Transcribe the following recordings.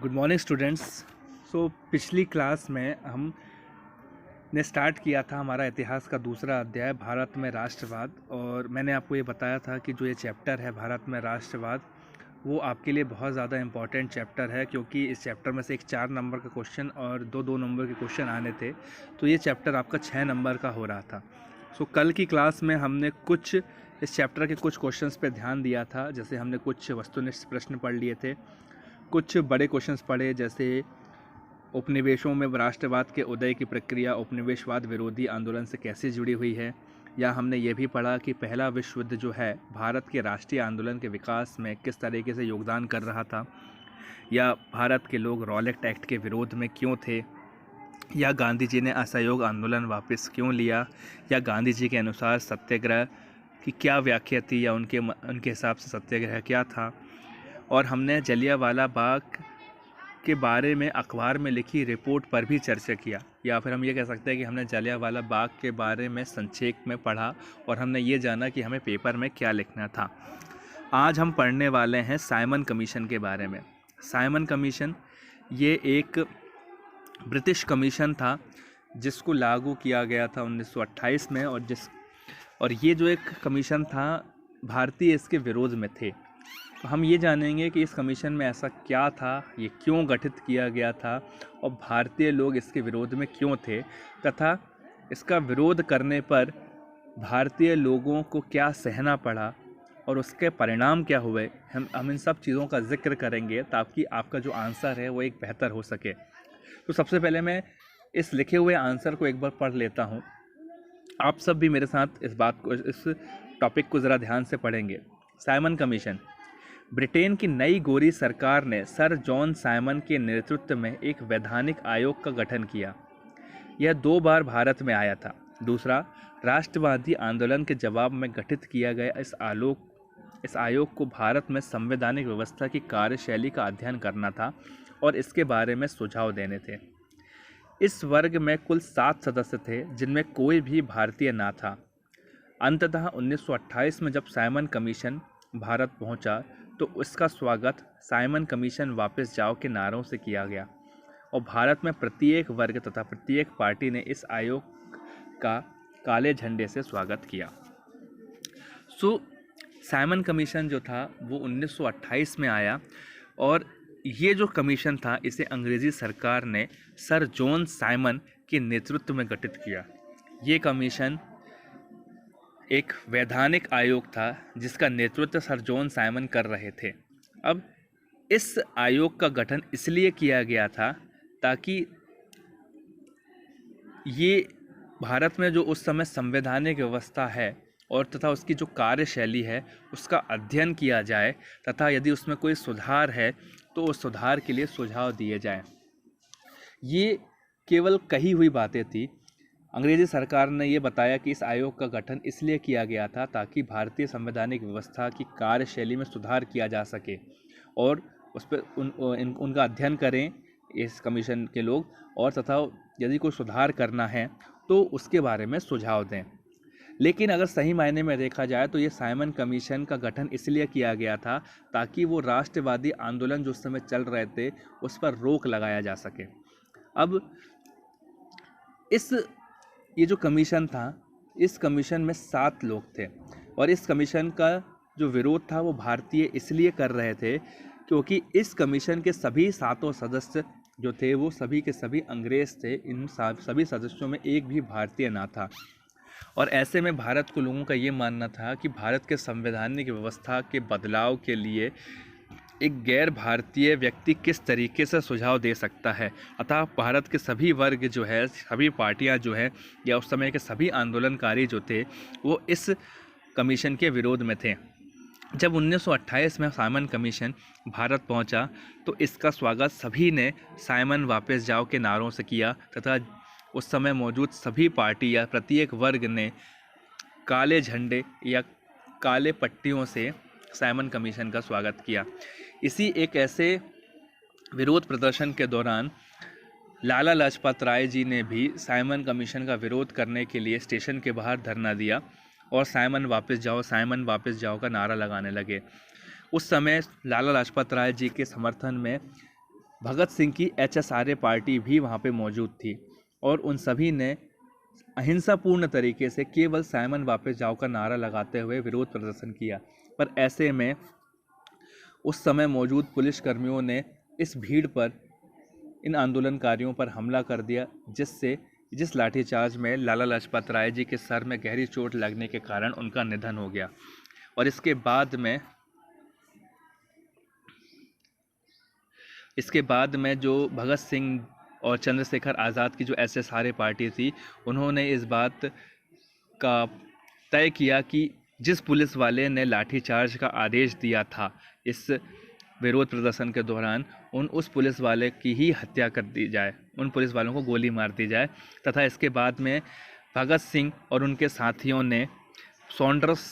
Good morning students. पिछली class में हमने स्टार्ट किया था हमारा इतिहास का दूसरा अध्याय भारत में राष्ट्रवाद। और मैंने आपको ये बताया था कि जो ये चैप्टर है भारत में राष्ट्रवाद, वो आपके लिए बहुत ज़्यादा इम्पॉर्टेंट चैप्टर है, क्योंकि इस चैप्टर में से एक 4 नंबर का क्वेश्चन और दो नंबर के क्वेश्चन आने थे। तो ये चैप्टर आपका 6 नंबर का हो रहा था। कल की क्लास में हमने कुछ इस चैप्टर के कुछ क्वेश्चंस पे ध्यान दिया था। जैसे हमने कुछ वस्तुनिष्ठ प्रश्न पढ़ लिए थे, कुछ बड़े क्वेश्चंस पढ़े, जैसे उपनिवेशों में राष्ट्रवाद के उदय की प्रक्रिया उपनिवेशवाद विरोधी आंदोलन से कैसे जुड़ी हुई है, या हमने ये भी पढ़ा कि पहला विश्व युद्ध जो है भारत के राष्ट्रीय आंदोलन के विकास में किस तरीके से योगदान कर रहा था, या भारत के लोग रॉलेट एक्ट के विरोध में क्यों थे, या गांधी जी ने असहयोग आंदोलन वापस क्यों लिया, या गांधी जी के अनुसार सत्याग्रह की क्या व्याख्या थी, या उनके हिसाब से सत्याग्रह क्या था। और हमने जलियांवाला बाग के बारे में अखबार में लिखी रिपोर्ट पर भी चर्चा किया, या फिर हम ये कह सकते हैं कि हमने जलियांवाला बाग के बारे में संक्षेप में पढ़ा और हमने ये जाना कि हमें पेपर में क्या लिखना था। आज हम पढ़ने वाले हैं साइमन कमीशन के बारे में। साइमन कमीशन ये एक ब्रिटिश कमीशन था जिसको लागू किया गया था 1928 में, और ये जो एक कमीशन था भारतीय इसके विरोध में थे। तो हम ये जानेंगे कि इस कमीशन में ऐसा क्या था, ये क्यों गठित किया गया था, और भारतीय लोग इसके विरोध में क्यों थे, तथा इसका विरोध करने पर भारतीय लोगों को क्या सहना पड़ा और उसके परिणाम क्या हुए। हम इन सब चीज़ों का जिक्र करेंगे ताकि आपका जो आंसर है वो एक बेहतर हो सके। तो सबसे पहले मैं इस लिखे हुए आंसर को एक बार पढ़ लेता हूँ। आप सब भी मेरे साथ इस टॉपिक को ज़रा ध्यान से पढ़ेंगे। Simon commission. ब्रिटेन की नई गोरी सरकार ने सर जॉन साइमन के नेतृत्व में एक वैधानिक आयोग का गठन किया। यह 2 बार भारत में आया था। दूसरा, राष्ट्रवादी आंदोलन के जवाब में गठित किया गया इस आयोग को भारत में संवैधानिक व्यवस्था की कार्यशैली का अध्ययन करना था और इसके बारे में सुझाव देने थे। इस वर्ग में कुल 7 सदस्य थे, जिनमें कोई भी भारतीय ना था। अंततः 1928 में जब साइमन कमीशन भारत पहुंचा तो उसका स्वागत साइमन कमीशन वापस जाओ के नारों से किया गया, और भारत में प्रत्येक वर्ग तथा प्रत्येक पार्टी ने इस आयोग का काले झंडे से स्वागत किया। साइमन कमीशन जो था वो 1928 में आया, और ये जो कमीशन था इसे अंग्रेज़ी सरकार ने सर जॉन साइमन के नेतृत्व में गठित किया। ये कमीशन एक वैधानिक आयोग था जिसका नेतृत्व सर जॉन साइमन कर रहे थे। अब इस आयोग का गठन इसलिए किया गया था ताकि ये भारत में जो उस समय संवैधानिक व्यवस्था है और तथा उसकी जो कार्यशैली है उसका अध्ययन किया जाए, तथा यदि उसमें कोई सुधार है तो उस सुधार के लिए सुझाव दिए जाएं। ये केवल कही हुई बातें थी। अंग्रेज़ी सरकार ने ये बताया कि इस आयोग का गठन इसलिए किया गया था ताकि भारतीय संवैधानिक व्यवस्था की कार्यशैली में सुधार किया जा सके, और उस पर उनका अध्ययन करें इस कमीशन के लोग, और तथा यदि कोई सुधार करना है तो उसके बारे में सुझाव दें। लेकिन अगर सही मायने में देखा जाए तो ये साइमन कमीशन का गठन इसलिए किया गया था ताकि वो राष्ट्रवादी आंदोलन जो उस समय चल रहे थे उस पर रोक लगाया जा सके। अब ये जो कमीशन था, इस कमीशन में 7 लोग थे, और इस कमीशन का जो विरोध था वो भारतीय इसलिए कर रहे थे क्योंकि इस कमीशन के सभी 7 सदस्य जो थे वो सभी के सभी अंग्रेज़ थे। इन सभी सदस्यों में एक भी भारतीय ना था, और ऐसे में भारत को लोगों का ये मानना था कि भारत के संवैधानिक व्यवस्था के बदलाव के लिए एक गैर भारतीय व्यक्ति किस तरीके से सुझाव दे सकता है। अतः भारत के सभी वर्ग जो है, सभी पार्टियां जो है, या उस समय के सभी आंदोलनकारी जो थे वो इस कमीशन के विरोध में थे। जब 1928 में साइमन कमीशन भारत पहुंचा तो इसका स्वागत सभी ने साइमन वापस जाओ के नारों से किया, तथा उस समय मौजूद सभी पार्टी या प्रत्येक वर्ग ने काले झंडे या काले पट्टियों से साइमन कमीशन का स्वागत किया। इसी एक ऐसे विरोध प्रदर्शन के दौरान लाला लाजपत राय जी ने भी साइमन कमीशन का विरोध करने के लिए स्टेशन के बाहर धरना दिया और साइमन वापस जाओ का नारा लगाने लगे। उस समय लाला लाजपत राय जी के समर्थन में भगत सिंह की HSRA पार्टी भी वहाँ पे मौजूद थी और उन सभी ने अहिंसापूर्ण तरीके से केवल साइमन वापस जाओ का नारा लगाते हुए विरोध प्रदर्शन किया। पर ऐसे में उस समय मौजूद पुलिसकर्मियों ने इस भीड़ पर, इन आंदोलनकारियों पर हमला कर दिया, जिस लाठीचार्ज में लाला लाजपत राय जी के सर में गहरी चोट लगने के कारण उनका निधन हो गया। और इसके बाद में जो भगत सिंह और चंद्रशेखर आज़ाद की जो SSRA पार्टी थी, उन्होंने इस बात का तय किया कि जिस पुलिस वाले ने लाठीचार्ज का आदेश दिया था इस विरोध प्रदर्शन के दौरान, उस पुलिस वाले की ही हत्या कर दी जाए, उन पुलिस वालों को गोली मार दी जाए। तथा इसके बाद में भगत सिंह और उनके साथियों ने सॉन्डर्स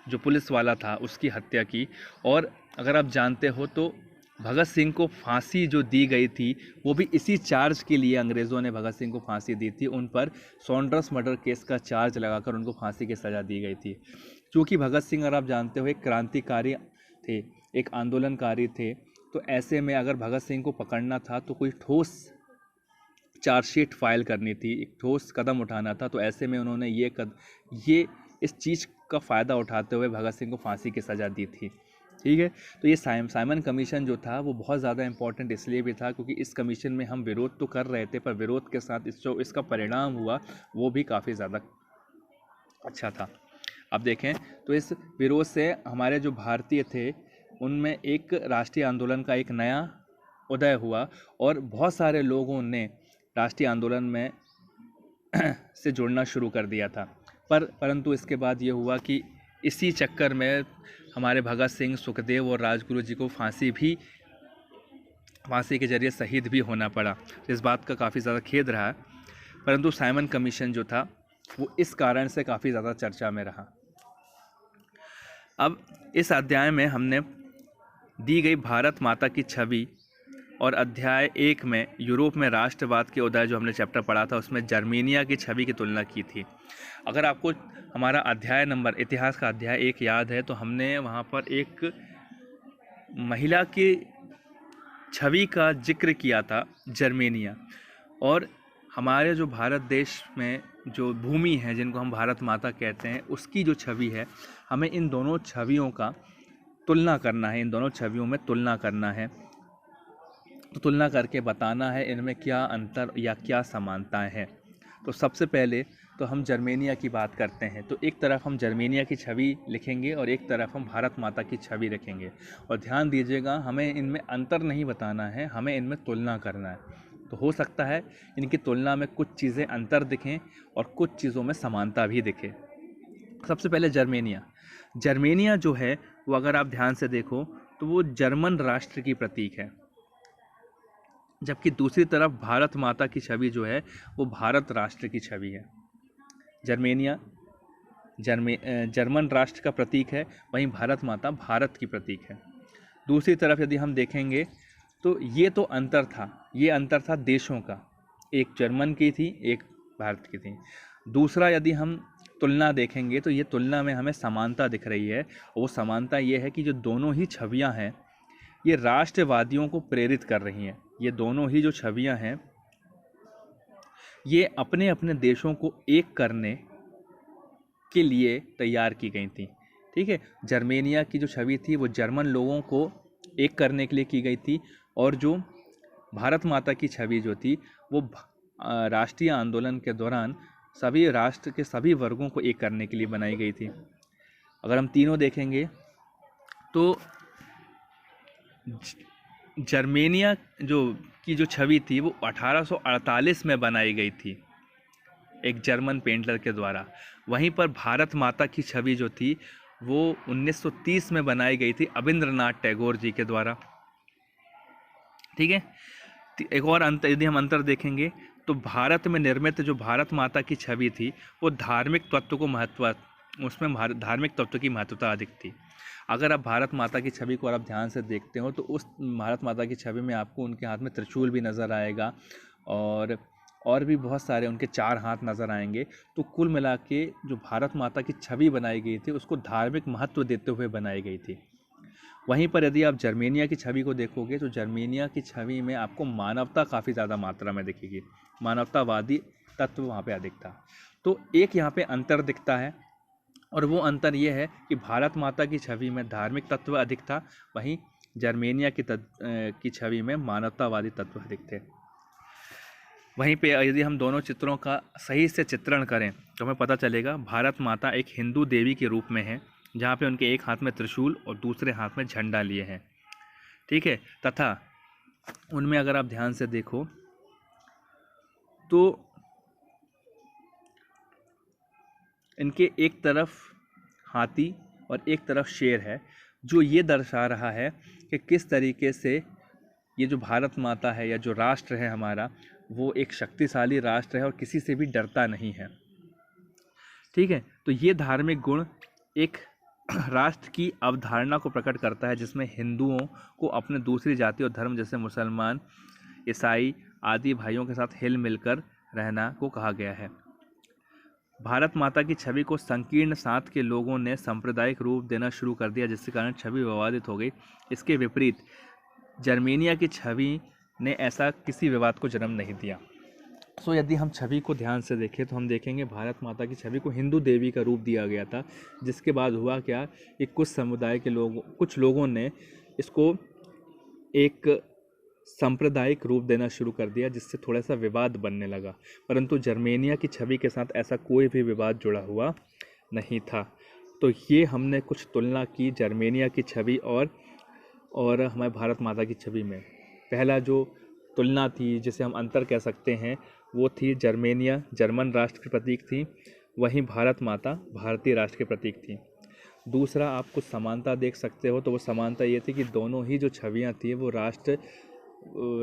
जो पुलिस वाला था उसकी हत्या की। और अगर आप जानते हो तो भगत सिंह को फांसी जो दी गई थी वो भी इसी चार्ज के लिए अंग्रेज़ों ने भगत सिंह को फांसी दी थी। उन पर सॉन्डर्स मर्डर केस का चार्ज लगाकर उनको फांसी की सज़ा दी गई थी। क्योंकि भगत सिंह, अगर आप जानते हो, एक क्रांतिकारी थे, एक आंदोलनकारी थे, तो ऐसे में अगर भगत सिंह को पकड़ना था तो कोई ठोस चार्जशीट फाइल करनी थी, एक ठोस कदम उठाना था। तो ऐसे में उन्होंने ये इस चीज़ का फ़ायदा उठाते हुए भगत सिंह को फांसी की सज़ा दी थी। ठीक है, तो ये साइमन कमीशन जो था वो बहुत ज़्यादा इम्पोर्टेंट इसलिए भी था क्योंकि इस कमीशन में हम विरोध तो कर रहे थे, पर विरोध के साथ जो इसका परिणाम हुआ वो भी काफ़ी ज़्यादा अच्छा था। अब देखें तो इस विरोध से हमारे जो भारतीय थे उनमें एक राष्ट्रीय आंदोलन का एक नया उदय हुआ और बहुत सारे लोगों ने राष्ट्रीय आंदोलन में से जुड़ना शुरू कर दिया था। परंतु इसके बाद ये हुआ कि इसी चक्कर में हमारे भगत सिंह, सुखदेव और राजगुरु जी को फांसी के जरिए शहीद भी होना पड़ा। इस बात का काफ़ी ज़्यादा खेद रहा है। परंतु साइमन कमीशन जो था वो इस कारण से काफ़ी ज़्यादा चर्चा में रहा। अब इस अध्याय में हमने दी गई भारत माता की छवि और अध्याय 1 में यूरोप में राष्ट्रवाद के उदय जो हमने चैप्टर पढ़ा था उसमें जर्मेनिया की छवि की तुलना की थी। अगर आपको हमारा अध्याय नंबर इतिहास का अध्याय 1 याद है तो हमने वहाँ पर एक महिला की छवि का जिक्र किया था, जर्मेनिया। और हमारे जो भारत देश में जो भूमि है जिनको हम भारत माता कहते हैं उसकी जो छवि है, हमें इन दोनों छवियों का तुलना करना है, इन दोनों छवियों में तुलना करना है। तो तुलना करके बताना है इनमें क्या अंतर या क्या समानताएं हैं। तो सबसे पहले तो हम जर्मेनिया की बात करते हैं। तो एक तरफ हम जर्मेनिया की छवि लिखेंगे और एक तरफ हम भारत माता की छवि रखेंगे। और ध्यान दीजिएगा, हमें इनमें अंतर नहीं बताना है, हमें इनमें तुलना करना है। तो हो सकता है इनकी तुलना में कुछ चीज़ें अंतर दिखें और कुछ चीज़ों में समानता भी दिखे। सबसे पहले जर्मेनिया जो है वो अगर आप ध्यान से देखो तो वो जर्मन राष्ट्र की प्रतीक है, जबकि दूसरी तरफ भारत माता की छवि जो है वो भारत राष्ट्र की छवि है। जर्मेनिया जर्मन राष्ट्र का प्रतीक है, वहीं भारत माता भारत की प्रतीक है। दूसरी तरफ यदि हम देखेंगे तो ये तो अंतर था, ये अंतर था देशों का, एक जर्मन की थी, एक भारत की थी। दूसरा यदि हम तुलना देखेंगे तो ये तुलना में हमें समानता दिख रही है। वो समानता ये है कि जो दोनों ही छवियां हैं ये राष्ट्रवादियों को प्रेरित कर रही हैं। ये दोनों ही जो छवियां हैं ये अपने अपने देशों को एक करने के लिए तैयार की गई थी। ठीक है, जर्मेनिया की जो छवि थी वो जर्मन लोगों को एक करने के लिए की गई थी और जो भारत माता की छवि जो थी वो राष्ट्रीय आंदोलन के दौरान सभी राष्ट्र के सभी वर्गों को एक करने के लिए बनाई गई थी। अगर हम तीनों देखेंगे तो जर्मेनिया जो छवि थी वो 1848 में बनाई गई थी एक जर्मन पेंटर के द्वारा। वहीं पर भारत माता की छवि जो थी वो 1930 में बनाई गई थी अबिंद्रनाथ टैगोर जी के द्वारा। ठीक है, एक और अंतर यदि हम अंतर देखेंगे तो भारत में निर्मित जो भारत माता की छवि थी वो धार्मिक तत्व की महत्वता अधिक थी। अगर आप भारत माता की छवि को आप ध्यान से देखते हो तो उस भारत माता की छवि में आपको उनके हाथ में त्रिशूल भी नज़र आएगा और भी बहुत सारे उनके 4 हाथ नज़र आएंगे। तो कुल मिला के जो भारत माता की छवि बनाई गई थी उसको धार्मिक महत्व देते हुए बनाई गई थी। वहीं पर यदि आप जर्मेनिया की छवि को देखोगे तो जर्मेनिया की छवि में आपको मानवता काफ़ी ज़्यादा मात्रा में दिखेगी, मानवतावादी तत्व वहाँ पे अधिक था। तो एक यहाँ पे अंतर दिखता है, और वो अंतर ये है कि भारत माता की छवि में धार्मिक तत्व अधिक था, वहीं जर्मेनिया की छवि में मानवतावादी तत्व अधिक थे। वहीं पे यदि हम दोनों चित्रों का सही से चित्रण करें तो हमें पता चलेगा भारत माता एक हिंदू देवी के रूप में है, जहाँ पे उनके एक हाथ में त्रिशूल और दूसरे हाथ में झंडा लिए हैं, ठीक है। तथा उनमें अगर आप ध्यान से देखो तो इनके एक तरफ हाथी और एक तरफ शेर है, जो ये दर्शा रहा है कि किस तरीके से ये जो भारत माता है या जो राष्ट्र है हमारा, वो एक शक्तिशाली राष्ट्र है और किसी से भी डरता नहीं है, ठीक है। तो ये धार्मिक गुण एक राष्ट्र की अवधारणा को प्रकट करता है, जिसमें हिंदुओं को अपने दूसरी जाति और धर्म जैसे मुसलमान, ईसाई आदि भाइयों के साथ हिल मिलकर रहना को कहा गया है। भारत माता की छवि को संकीर्ण साथ के लोगों ने सांप्रदायिक रूप देना शुरू कर दिया, जिसके कारण छवि विवादित हो गई। इसके विपरीत जर्मेनिया की छवि ने ऐसा किसी विवाद को जन्म नहीं दिया। सो यदि हम छवि को ध्यान से देखें तो हम देखेंगे भारत माता की छवि को हिंदू देवी का रूप दिया गया था, जिसके बाद हुआ क्या कि कुछ समुदाय के कुछ लोगों ने इसको एक सांप्रदायिक रूप देना शुरू कर दिया, जिससे थोड़ा सा विवाद बनने लगा। परंतु जर्मेनिया की छवि के साथ ऐसा कोई भी विवाद जुड़ा हुआ नहीं था। तो ये हमने कुछ तुलना की जर्मेनिया की छवि और हमारे भारत माता की छवि में। पहला जो तुलना थी, जिसे हम अंतर कह सकते हैं, वो थी जर्मेनिया जर्मन राष्ट्र की प्रतीक थी, वहीं भारत माता भारतीय राष्ट्र के प्रतीक थी। दूसरा आप कुछ समानता देख सकते हो, तो वो समानता ये थी कि दोनों ही जो छवियाँ थी वो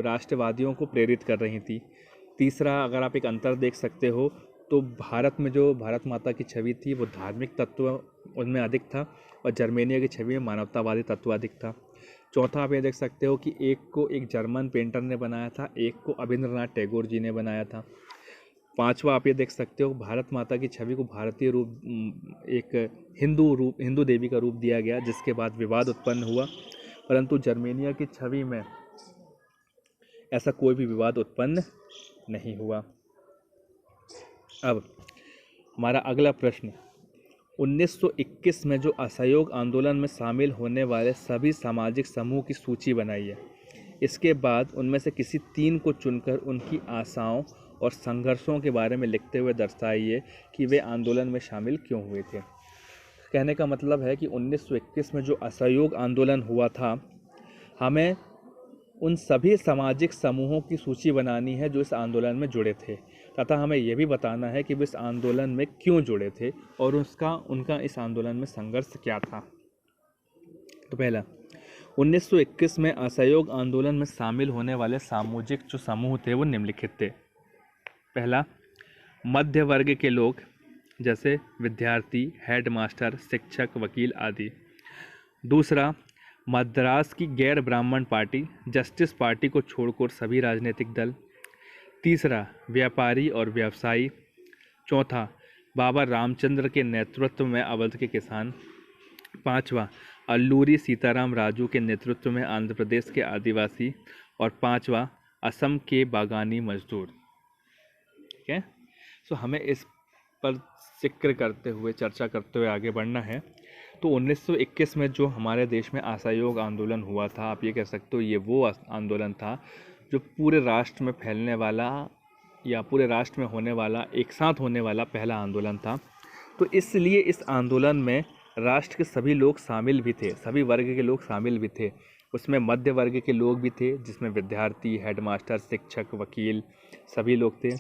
राष्ट्रवादियों को प्रेरित कर रही थी। तीसरा अगर आप एक अंतर देख सकते हो तो भारत में जो भारत माता की छवि थी वो धार्मिक तत्व उनमें अधिक था, और जर्मेनिया की छवि में मानवतावादी तत्व अधिक था। चौथा आप ये देख सकते हो कि एक को एक जर्मन पेंटर ने बनाया था, एक को रवींद्रनाथ टैगोर जी ने बनाया था। पांचवा आप ये देख सकते हो भारत माता की छवि को भारतीय रूप, एक हिंदू देवी का रूप दिया गया, जिसके बाद विवाद उत्पन्न हुआ। परंतु जर्मेनिया की छवि में ऐसा कोई भी विवाद उत्पन्न नहीं हुआ। अब हमारा अगला प्रश्न, 1921 में जो असहयोग आंदोलन में शामिल होने वाले सभी सामाजिक समूह की सूची बनाई है। इसके बाद उनमें से किसी 3 को चुनकर उनकी आशाओं और संघर्षों के बारे में लिखते हुए दर्शाइए कि वे आंदोलन में शामिल क्यों हुए थे। कहने का मतलब है कि 1921 में जो असहयोग आंदोलन हुआ था, हमें उन सभी सामाजिक समूहों की सूची बनानी है जो इस आंदोलन में जुड़े थे, तथा हमें यह भी बताना है कि वे इस आंदोलन में क्यों जुड़े थे और उनका इस आंदोलन में संघर्ष क्या था। तो पहला, 1921 में असहयोग आंदोलन में शामिल होने वाले सामाजिक जो समूह थे वो निम्नलिखित थे। पहला, मध्य वर्ग के लोग जैसे विद्यार्थी, हेडमास्टर, शिक्षक, वकील आदि। दूसरा, मद्रास की गैर ब्राह्मण पार्टी जस्टिस पार्टी को छोड़कर सभी राजनीतिक दल। तीसरा, व्यापारी और व्यवसायी। चौथा, बाबा रामचंद्र के नेतृत्व में अवध के किसान। पांचवा, अल्लूरी सीताराम राजू के नेतृत्व में आंध्र प्रदेश के आदिवासी। और पांचवा, असम के बागानी मजदूर। ठीक है, सो हमें इस पर जिक्र करते हुए, चर्चा करते हुए आगे बढ़ना है। तो 1921 में जो हमारे देश में असहयोग आंदोलन हुआ था, आप ये कह सकते हो ये वो आंदोलन था जो पूरे राष्ट्र में फैलने वाला या पूरे राष्ट्र में होने वाला, एक साथ होने वाला पहला आंदोलन था। तो इसलिए इस आंदोलन में राष्ट्र के सभी लोग शामिल भी थे, सभी वर्ग के लोग शामिल भी थे। उसमें मध्य वर्ग के लोग भी थे, जिसमें विद्यार्थी, हेडमास्टर, शिक्षक, वकील सभी लोग थे।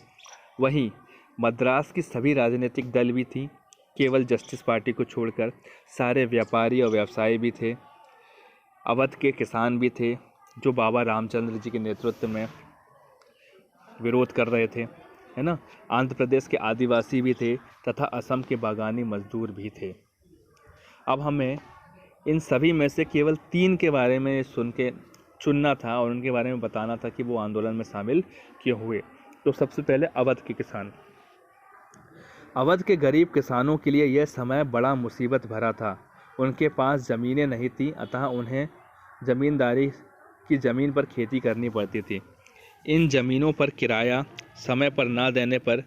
वहीं मद्रास की सभी राजनीतिक दल भी थी, केवल जस्टिस पार्टी को छोड़कर। सारे व्यापारी और व्यवसायी भी थे। अवध के किसान भी थे, जो बाबा रामचंद्र जी के नेतृत्व में विरोध कर रहे थे, है ना। आंध्र प्रदेश के आदिवासी भी थे तथा असम के बागानी मजदूर भी थे। अब हमें इन सभी में से केवल 3 के बारे में सुन के चुनना था और उनके बारे में बताना था कि वो आंदोलन में शामिल क्यों हुए। तो सबसे पहले अवध के किसान। अवध के गरीब किसानों के लिए यह समय बड़ा मुसीबत भरा था। उनके पास ज़मीनें नहीं थीं, अतः उन्हें ज़मींदारी की ज़मीन पर खेती करनी पड़ती थी। इन ज़मीनों पर किराया समय पर ना देने पर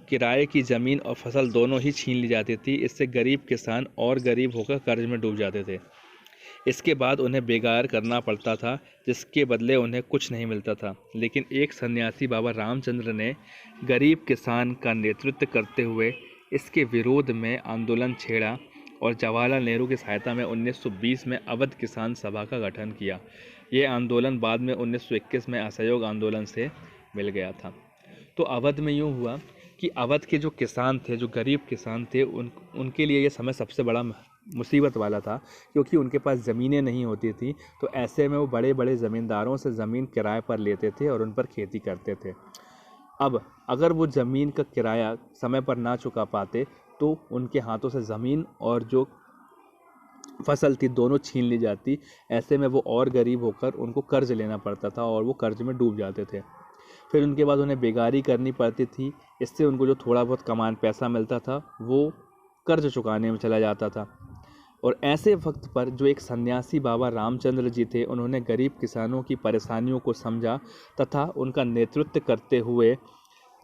किराए की ज़मीन और फसल दोनों ही छीन ली जाती थी। इससे गरीब किसान और गरीब होकर कर्ज में डूब जाते थे। इसके बाद उन्हें बेगार करना पड़ता था, जिसके बदले उन्हें कुछ नहीं मिलता था। लेकिन एक सन्यासी बाबा रामचंद्र ने गरीब किसान का नेतृत्व करते हुए इसके विरोध में आंदोलन छेड़ा और जवाहरलाल नेहरू की सहायता में 1920 में अवध किसान सभा का गठन किया। ये आंदोलन बाद में 1921 में असहयोग आंदोलन से मिल गया था। तो अवध में यूँ हुआ कि अवध के जो किसान थे, जो गरीब किसान थे, उनके लिए ये समय सबसे बड़ा मुसीबत वाला था, क्योंकि उनके पास ज़मीनें नहीं होती थी। तो ऐसे में वो बड़े बड़े ज़मींदारों से ज़मीन किराए पर लेते थे और उन पर खेती करते थे। अब अगर वो ज़मीन का किराया समय पर ना चुका पाते तो उनके हाथों से ज़मीन और जो फसल थी दोनों छीन ली जाती। ऐसे में वो और गरीब होकर उनको कर्ज लेना पड़ता था और वो कर्ज में डूब जाते थे। फिर उनके बाद उन्हें बेगारी करनी पड़ती थी। इससे उनको जो थोड़ा बहुत कमान पैसा मिलता था वो कर्ज चुकाने में चला जाता था। और ऐसे वक्त पर जो एक सन्यासी बाबा रामचंद्र जी थे, उन्होंने गरीब किसानों की परेशानियों को समझा तथा उनका नेतृत्व करते हुए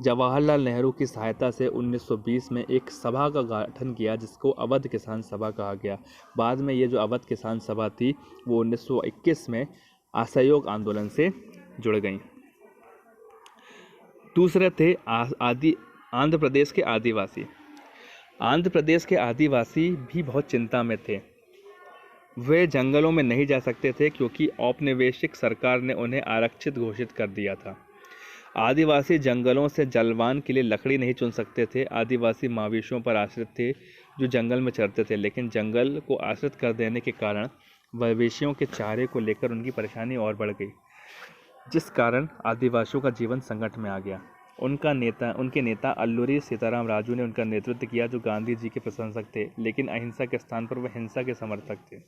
जवाहरलाल नेहरू की सहायता से 1920 में एक सभा का गठन किया, जिसको अवध किसान सभा कहा गया। बाद में ये जो अवध किसान सभा थी वो 1921 में असहयोग आंदोलन से जुड़ गई। दूसरे थे आंध्र प्रदेश के आदिवासी। आंध्र प्रदेश के आदिवासी भी बहुत चिंता में थे। वे जंगलों में नहीं जा सकते थे क्योंकि औपनिवेशिक सरकार ने उन्हें आरक्षित घोषित कर दिया था। आदिवासी जंगलों से जलवान के लिए लकड़ी नहीं चुन सकते थे। आदिवासी मवेशियों पर आश्रित थे जो जंगल में चरते थे, लेकिन जंगल को आश्रित कर देने के कारण मवेशियों के चारे को लेकर उनकी परेशानी और बढ़ गई, जिस कारण आदिवासियों का जीवन संकट में आ गया। उनके नेता अल्लूरी सीताराम राजू ने उनका नेतृत्व किया, जो गांधी जी के प्रशंसक थे, लेकिन अहिंसा के स्थान पर वह हिंसा के समर्थक थे।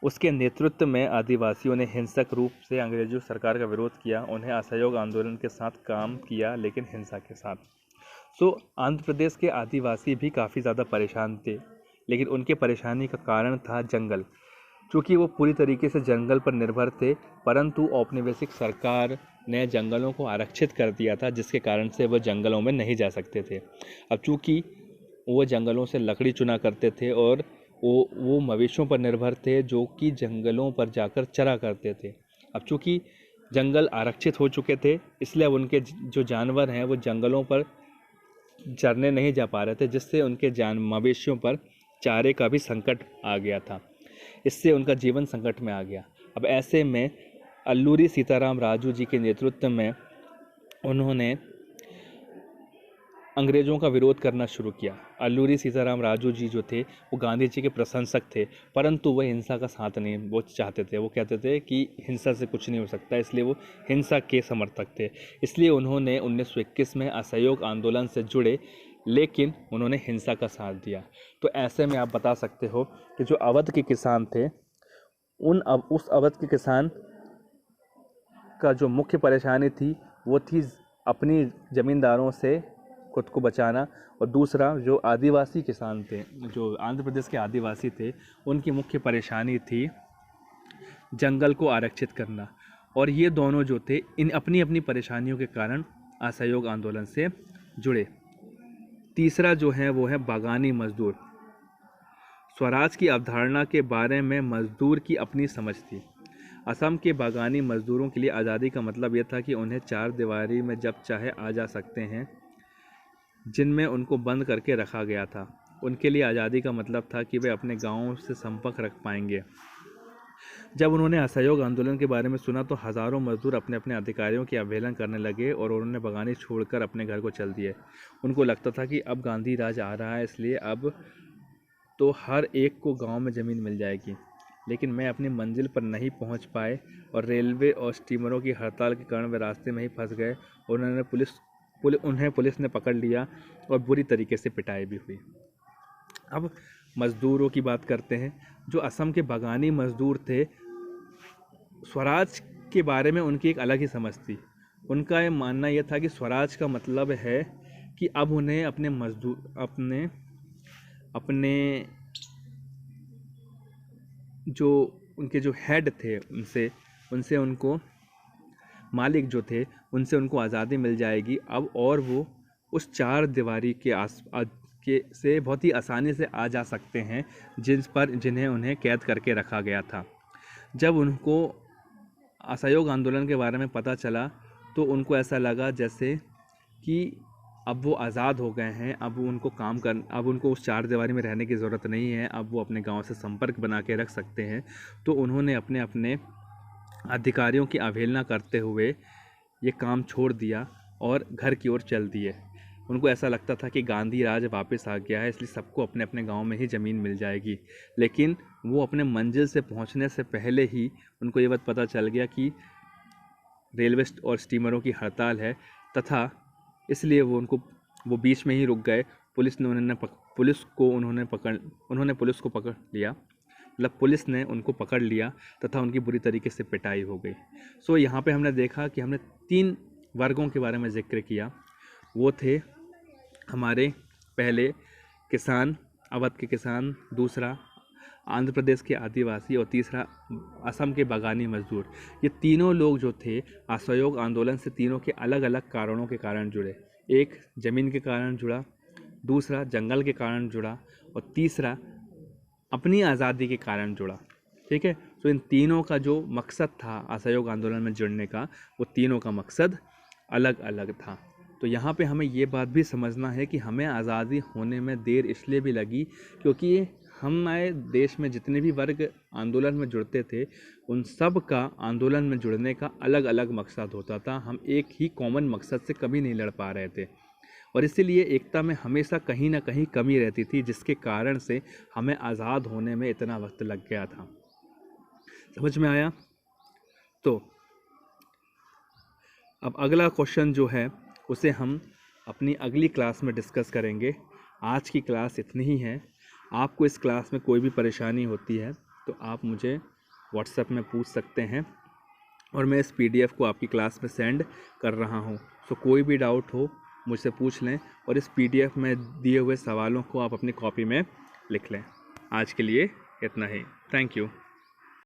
उसके नेतृत्व में आदिवासियों ने हिंसक रूप से अंग्रेजों सरकार का विरोध किया। उन्हें असहयोग आंदोलन के साथ काम किया, लेकिन हिंसा के साथ। आंध्र प्रदेश के आदिवासी भी काफ़ी ज़्यादा परेशान थे, लेकिन उनके परेशानी का कारण था जंगल। चूँकि वो पूरी तरीके से जंगल पर निर्भर थे, परंतु औपनिवेशिक सरकार ने जंगलों को आरक्षित कर दिया था, जिसके कारण से वो जंगलों में नहीं जा सकते थे। अब चूँकि वो जंगलों से लकड़ी चुना करते थे और वो मवेशियों पर निर्भर थे जो कि जंगलों पर जाकर चरा करते थे। अब चूँकि जंगल आरक्षित हो चुके थे, इसलिए अब उनके जो जानवर हैं वो जंगलों पर चरने नहीं जा पा रहे थे, जिससे उनके मवेशियों पर चारे का भी संकट आ गया था। इससे उनका जीवन संकट में आ गया। अब ऐसे में अल्लूरी सीताराम राजू जी के नेतृत्व में उन्होंने अंग्रेज़ों का विरोध करना शुरू किया। अल्लूरी सीताराम राजू जी जो थे वो गांधी जी के प्रशंसक थे, परंतु वह हिंसा का साथ नहीं वो चाहते थे। वो कहते थे कि हिंसा से कुछ नहीं हो सकता, इसलिए वो हिंसा के समर्थक थे। इसलिए उन्होंने 1921 में असहयोग आंदोलन से जुड़े, लेकिन उन्होंने हिंसा का साथ दिया। तो ऐसे में आप बता सकते हो कि जो अवध के किसान थे, उस अवध के किसान का जो मुख्य परेशानी थी वो थी अपनी ज़मींदारों से खुद को बचाना, और दूसरा जो आदिवासी किसान थे, जो आंध्र प्रदेश के आदिवासी थे, उनकी मुख्य परेशानी थी जंगल को आरक्षित करना। और ये दोनों जो थे इन अपनी अपनी परेशानियों के कारण असहयोग आंदोलन से जुड़े। तीसरा जो है वो है बागानी मजदूर। स्वराज की अवधारणा के बारे में मजदूर की अपनी समझ थी। असम के बागानी मजदूरों के लिए आज़ादी का मतलब यह था कि उन्हें चार दीवारी में जब चाहे आ जा सकते हैं, जिनमें उनको बंद करके रखा गया था। उनके लिए आज़ादी का मतलब था कि वे अपने गांवों से संपर्क रख पाएंगे। जब उन्होंने असहयोग आंदोलन के बारे में सुना तो हज़ारों मजदूर अपने अपने अधिकारियों की अवहेलना करने लगे और उन्होंने बगानी छोड़कर अपने घर को चल दिए। उनको लगता था कि अब गांधी राज आ रहा है, इसलिए अब तो हर एक को गांव में ज़मीन मिल जाएगी। लेकिन मैं अपनी मंजिल पर नहीं पहुंच पाए और रेलवे और स्टीमरों की हड़ताल के कारण वे रास्ते में ही फंस गए। उन्हें पुलिस ने पकड़ लिया और बुरी तरीके से पिटाई भी हुई। अब मज़दूरों की बात करते हैं। जो असम के बागानी मज़दूर थे, स्वराज के बारे में उनकी एक अलग ही समझ थी। उनका ये मानना यह था कि स्वराज का मतलब है कि अब उन्हें अपने अपने जो उनके जो हेड थे उनसे उनको मालिक जो थे उनसे उनको आज़ादी मिल जाएगी अब, और वो उस चार दीवारी के से बहुत ही आसानी से आ जा सकते हैं जिन्हें उन्हें कैद करके रखा गया था। जब उनको असहयोग आंदोलन के बारे में पता चला तो उनको ऐसा लगा जैसे कि अब वो आज़ाद हो गए हैं, अब उनको उस चार दीवारी में रहने की ज़रूरत नहीं है, अब वो अपने गांव से संपर्क बना के रख सकते हैं। तो उन्होंने अपने अपने अधिकारियों की अवहेलना करते हुए ये काम छोड़ दिया और घर की ओर चल दिए। उनको ऐसा लगता था कि गांधी राज वापस आ गया है, इसलिए सबको अपने अपने गांव में ही ज़मीन मिल जाएगी। लेकिन वो अपने मंजिल से पहुंचने से पहले ही उनको ये बात पता चल गया कि रेलवे और स्टीमरों की हड़ताल है, तथा इसलिए वो बीच में ही रुक गए। उन्होंने पुलिस को पकड़ लिया, मतलब पुलिस ने उनको पकड़ लिया तथा उनकी बुरी तरीके से पिटाई हो गई। सो यहाँ पे हमने देखा कि हमने 3 वर्गों के बारे में जिक्र किया। वो थे हमारे पहले किसान, अवध के किसान, दूसरा आंध्र प्रदेश के आदिवासी और तीसरा असम के बागानी मजदूर। ये तीनों लोग जो थे असहयोग आंदोलन से तीनों के अलग अलग कारणों के कारण जुड़े। एक ज़मीन के कारण जुड़ा, दूसरा जंगल के कारण जुड़ा और तीसरा अपनी आज़ादी के कारण जुड़ा। ठीक है, तो इन तीनों का जो मकसद था असहयोग आंदोलन में जुड़ने का, वो तीनों का मकसद अलग अलग था। तो यहाँ पे हमें ये बात भी समझना है कि हमें आज़ादी होने में देर इसलिए भी लगी क्योंकि हमारे देश में जितने भी वर्ग आंदोलन में जुड़ते थे उन सब का आंदोलन में जुड़ने का अलग अलग मकसद होता था। हम एक ही कॉमन मकसद से कभी नहीं लड़ पा रहे थे और इसीलिए एकता में हमेशा कहीं ना कहीं कमी रहती थी, जिसके कारण से हमें आज़ाद होने में इतना वक्त लग गया था। समझ में आया? तो अब अगला क्वेश्चन जो है उसे हम अपनी अगली क्लास में डिस्कस करेंगे। आज की क्लास इतनी ही है। आपको इस क्लास में कोई भी परेशानी होती है तो आप मुझे व्हाट्सएप में पूछ सकते हैं और मैं इस PDF को आपकी क्लास में सेंड कर रहा हूँ। सो कोई भी डाउट हो मुझसे पूछ लें और इस PDF में दिए हुए सवालों को आप अपनी कॉपी में लिख लें। आज के लिए इतना ही। Thank you.